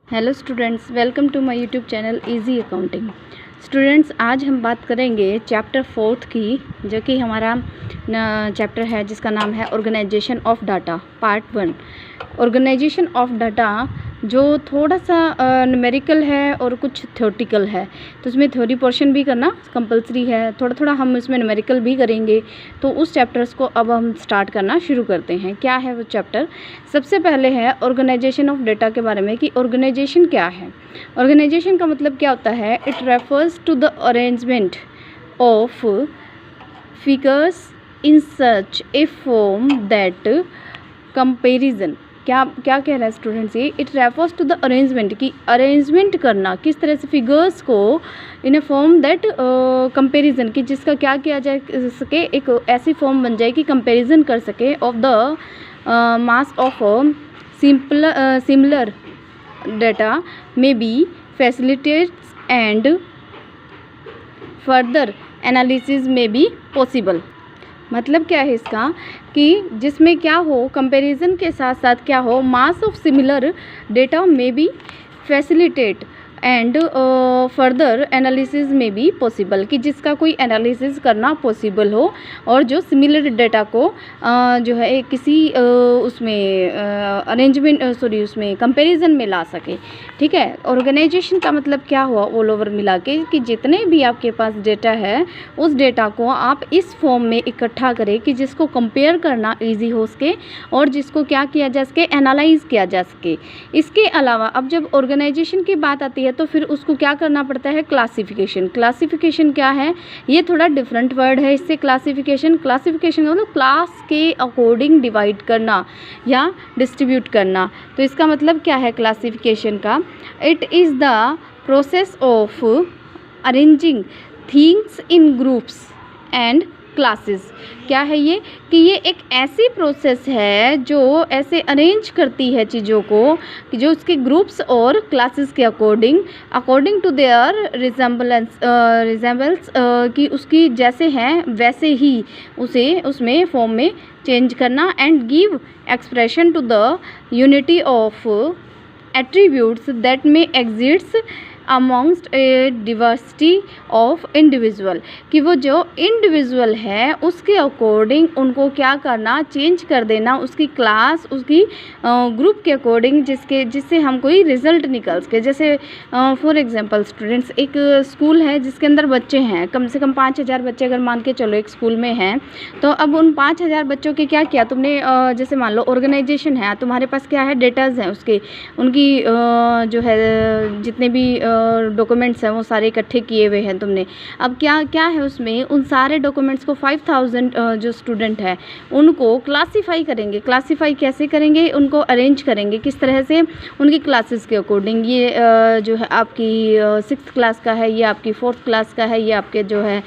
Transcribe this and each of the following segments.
Hello students, welcome to my YouTube channel easy accounting. Students, आज हम बात करेंगे चैप्टर 4 की, जो कि हमारा चैप्टर है जिसका नाम है organisation of data part 1। Organisation of data जो थोड़ा सा न्यूमेरिकल है और कुछ थ्योरेटिकल है, तो उसमें थ्योरी पोर्शन भी करना कंपलसरी है। थोड़ा थोड़ा हम इसमें न्यूमेरिकल भी करेंगे। तो उस चैप्टर्स को अब हम स्टार्ट करना शुरू करते हैं। क्या है वो चैप्टर? सबसे पहले है ऑर्गेनाइजेशन ऑफ डाटा के बारे में कि ऑर्गेनाइजेशन क्या है। ऑर्गेनाइजेशन का मतलब क्या होता है? It refers to the arrangement of figures in such a form that comparison. क्या क्या कह रहा है स्टूडेंट्स? ये it refers to the arrangement, कि अरेंजमेंट करना किस तरह से फिगर्स को in a form that comparison, कि जिसका क्या किया जा सके, एक ऐसी फॉर्म बन जाए कि कंपैरिजन कर सके of the mass of similar data may be facilitates and further analysis में बी पॉसिबल। मतलब क्या है इसका? कि जिसमें क्या हो, कंपैरिजन के साथ साथ क्या हो, मास ऑफ सिमिलर डेटा में be facilitate and further analysis में भी पॉसिबल, कि जिसका कोई एनालिसिस करना पॉसिबल हो और जो सिमिलर डेटा को जो है किसी उसमें अरेंजमेंट उसमें कंपैरिजन में ला सके। ठीक है। ऑर्गेनाइजेशन का मतलब क्या हुआ? ऑल ओवर मिला के कि जितने भी आपके पास डेटा है उस डेटा को आप इस फॉर्म में इकट्ठा करें कि जिसको कंपेयर करना ईजी हो सके और जिसको क्या किया जा सके, एनालाइज किया जा सके। इसके अलावा अब जब ऑर्गेनाइजेशन की बात आती है तो फिर उसको क्या करना पड़ता है? क्लासिफिकेशन। क्लासिफिकेशन क्या है? ये थोड़ा डिफरेंट वर्ड है इससे। क्लासिफिकेशन मतलब क्लास के अकॉर्डिंग डिवाइड करना या डिस्ट्रीब्यूट करना। तो इसका मतलब क्या है क्लासिफिकेशन का? It is the process of arranging things in groups and classes. क्या है ये? कि ये एक ऐसी प्रोसेस है जो ऐसे अरेंज करती है चीज़ों को कि जो उसके ग्रुप्स और क्लासेस के अकॉर्डिंग टू देयर रिजेंबल्स, कि उसकी जैसे हैं वैसे ही उसे उसमें फॉर्म में चेंज करना and give expression to the unity of attributes that में exists amongst a diversity of individual, कि वो जो इंडिविजुअल है उसके अकॉर्डिंग उनको क्या करना, चेंज कर देना उसकी क्लास, उसकी ग्रुप के अकॉर्डिंग, जिससे हम कोई रिजल्ट निकल सके। जैसे फॉर एग्जांपल स्टूडेंट्स, एक स्कूल है जिसके अंदर बच्चे हैं, कम से कम 5000 बच्चे अगर मान के चलो एक स्कूल में हैं, तो अब उन 5000 बच्चों के क्या किया तुमने? जैसे मान लो ऑर्गेनाइजेशन है, तुम्हारे पास क्या है? डेटाज हैं उसके, उनकी जो है जितने भी डॉक्यूमेंट्स हैं वो सारे इकट्ठे किए हुए हैं तुमने। अब क्या क्या है उसमें? उन सारे डॉक्यूमेंट्स को 5000 जो स्टूडेंट है उनको क्लासीफाई करेंगे। क्लासीफाई कैसे करेंगे? उनको अरेंज करेंगे किस तरह से? उनकी क्लासेस के अकॉर्डिंग। ये जो है आपकी 6th क्लास का है, ये आपकी 4th क्लास का है, ये आपके जो है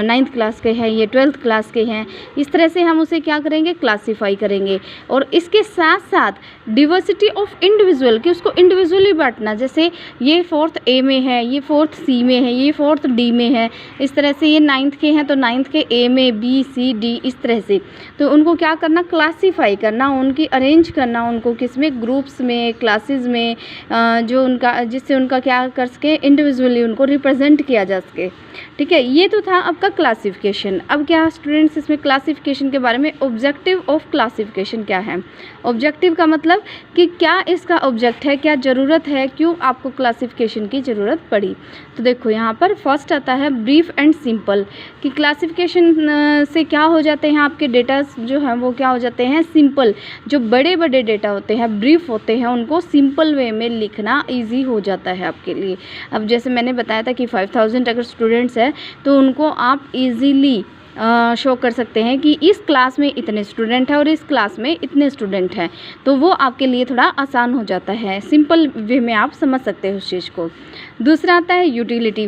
9th क्लास के हैं, ये 12th क्लास के हैं। इस तरह से हम उसे क्या करेंगे? क्लासीफाई करेंगे। और इसके साथ साथ डिवर्सिटी ऑफ इंडिविजुअल, कि उसको इंडिविजुअली बांटना। जैसे ये 4th ए में है, ये 4th सी में है, ये 4th डी में है, इस तरह से ये 9th के हैं तो 9th के ए में, बी सी डी, इस तरह से। तो उनको क्या करना? क्लासीफाई करना, उनकी अरेंज करना, उनको किस में? ग्रुप्स में, क्लासेस में, जो उनका जिससे उनका क्या कर सके, इंडिविजुअली उनको रिप्रेजेंट किया जा सके। ठीक है। ये तो था आपका क्लासिफिकेशन। अब क्या स्टूडेंट्स इसमें क्लासिफिकेशन के बारे में, ऑब्जेक्टिव ऑफ क्लासिफिकेशन क्या है? ऑब्जेक्टिव का मतलब कि क्या इसका ऑब्जेक्ट है, क्या ज़रूरत है, क्यों आपको क्लासिफिकेशन की ज़रूरत पड़ी। तो देखो यहाँ पर फर्स्ट आता है ब्रीफ एंड सिंपल, कि क्लासिफिकेशन से क्या हो जाते हैं आपके डेटा जो हैं वो क्या हो जाते हैं? सिंपल। जो बड़े बड़े डेटा होते हैं, ब्रीफ होते हैं, उनको सिंपल वे में लिखना ईजी हो जाता है आपके लिए। अब जैसे मैंने बताया था कि 5000 अगर स्टूडेंट्स हैं तो उनको आप ईजीली शो कर सकते हैं कि इस क्लास में इतने स्टूडेंट हैं और इस क्लास में इतने स्टूडेंट हैं, तो वो आपके लिए थोड़ा आसान हो जाता है। सिंपल वे में आप समझ सकते हो उस चीज़ को। दूसरा आता है यूटिलिटी।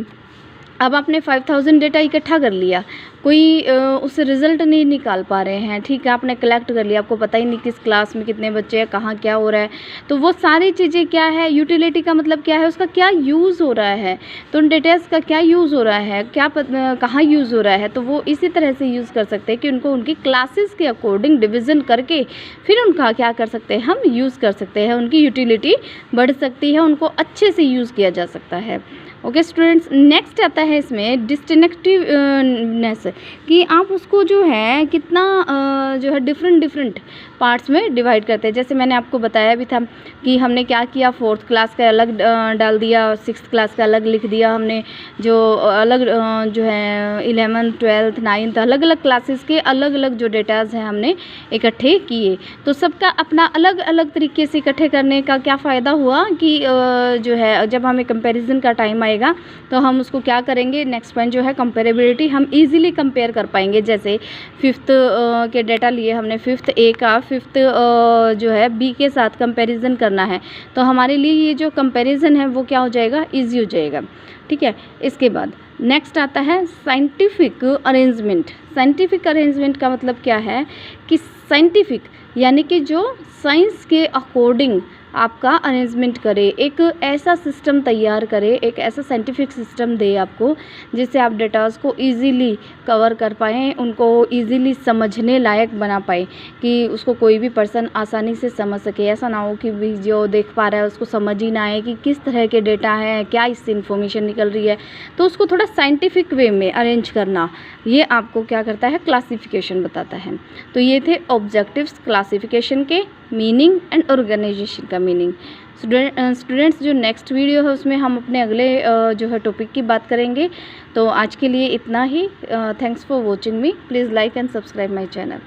अब आपने 5000 डेटा इकट्ठा कर लिया, कोई उससे रिज़ल्ट नहीं निकाल पा रहे हैं, ठीक है, आपने कलेक्ट कर लिया, आपको पता ही नहीं किस क्लास में कितने बच्चे हैं, कहाँ क्या हो रहा है, तो वो सारी चीज़ें क्या है, यूटिलिटी का मतलब क्या है, उसका क्या यूज़ हो रहा है, तो उन डेटास का क्या यूज़ हो रहा है, क्या कहाँ यूज़ हो रहा है, तो वो इसी तरह से यूज़ कर सकते हैं कि उनको उनकी क्लासेस के अकॉर्डिंग डिवीज़न करके फिर उनका क्या कर सकते हैं, हम यूज़ कर सकते हैं, उनकी यूटिलिटी बढ़ सकती है, उनको अच्छे से यूज़ किया जा सकता है। ओके स्टूडेंट्स, नेक्स्ट आता है इसमें डिस्टिंक्टिवनेस, कि आप उसको जो है कितना जो है डिफरेंट पार्ट्स में डिवाइड करते हैं। जैसे मैंने आपको बताया भी था कि हमने क्या किया, 4th क्लास का अलग डाल दिया, 6th क्लास का अलग लिख दिया हमने, जो अलग जो है 11th 12th 9th अलग अलग क्लासेस के अलग अलग जो डेटाज हैं हमने इकट्ठे किए। तो सबका अपना अलग अलग तरीके से इकट्ठे करने का क्या फ़ायदा हुआ कि जो है जब हमें कंपैरिजन का टाइम आएगा तो हम उसको क्या करेंगे, नेक्स्ट पॉइंट जो है कंपेरेबिलिटी, हम इजीली कंपेयर कर पाएंगे। जैसे 5th के डेटा लिए हमने, 5th A का 5th जो है B के साथ कंपैरिजन करना है, तो हमारे लिए ये जो कंपैरिजन है वो क्या हो जाएगा, इजी हो जाएगा, ठीक है। इसके बाद नेक्स्ट आता है साइंटिफिक अरेंजमेंट। साइंटिफिक अरेंजमेंट का मतलब क्या है कि साइंटिफिक यानी कि जो साइंस के अकॉर्डिंग आपका अरेंजमेंट करे, एक ऐसा सिस्टम तैयार करे, एक ऐसा साइंटिफिक सिस्टम दे आपको जिससे आप डेटास को इजीली कवर कर पाएँ, उनको इजीली समझने लायक बना पाए, कि उसको कोई भी पर्सन आसानी से समझ सके। ऐसा ना हो कि भी जो देख पा रहा है उसको समझ ही ना आए कि किस तरह के डेटा हैं, क्या इससे इन्फॉर्मेशन निकल रही है, तो उसको थोड़ा साइंटिफिक वे में अरेंज करना, ये आपको क्या करता है, क्लासिफिकेशन बताता है। तो ये थे ऑब्जेक्टिव्स क्लासिफिकेशन के, मीनिंग एंड ऑर्गेनाइजेशन का मीनिंग। स्टूडेंट्स जो नेक्स्ट वीडियो है उसमें हम अपने अगले जो है टॉपिक की बात करेंगे। तो आज के लिए इतना ही। Thanks for watching me, please like and subscribe my channel.